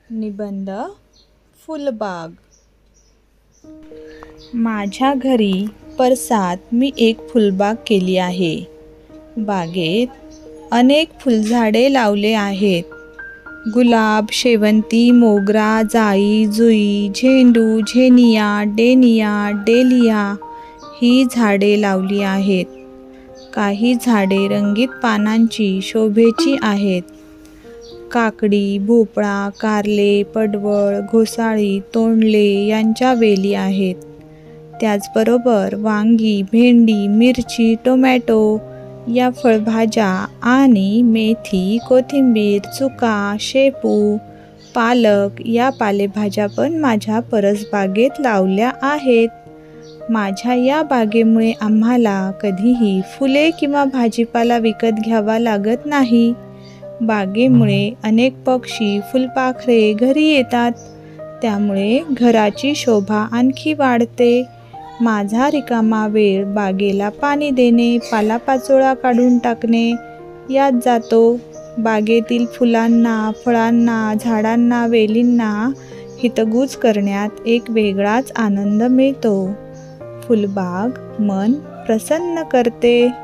निबंध फुलबाग. माझ्या घरी परसात मी एक फुलबाग केली आहे. बागेत अनेक फुलझाडे लावले आहेत. गुलाब, शेवंती, मोगरा, जाई, जुई, झेंडू, झेनिया, डेनिया, डेलिया ही झाडे लावली आहेत. काही झाडे रंगीत पानांची शोभेची आहेत. काकडी, भोपळा, कारले, पडवळ, घोसाळी, तोंडले यांच्या वेली आहेत. त्याचबरोबर वांगी, भेंडी, मिरची, टोमॅटो या फळभाज्या आणि मेथी, कोथिंबीर, चुका, शेपू, पालक या पालेभाज्या पण माझ्या परसबागेत लावल्या आहेत. माझ्या या बागेमुळे आम्हाला कधीही फुले किंवा भाजीपाला विकत घ्यावा लागत नाही. बागेमुळे अनेक पक्षी, फुलपाखरे घरी येतात. त्यामुळे घराची शोभा आणखी वाढते. माझा रिकामा वेळ बागेला पाणी देणे, पालापाचोळा काढून टाकणे यात जातो. बागेतील फुलांना, फळांना, झाडांना, वेलींना हितगुज करण्यात एक वेगळाच आनंद मिळतो. फुलबाग मन प्रसन्न करते.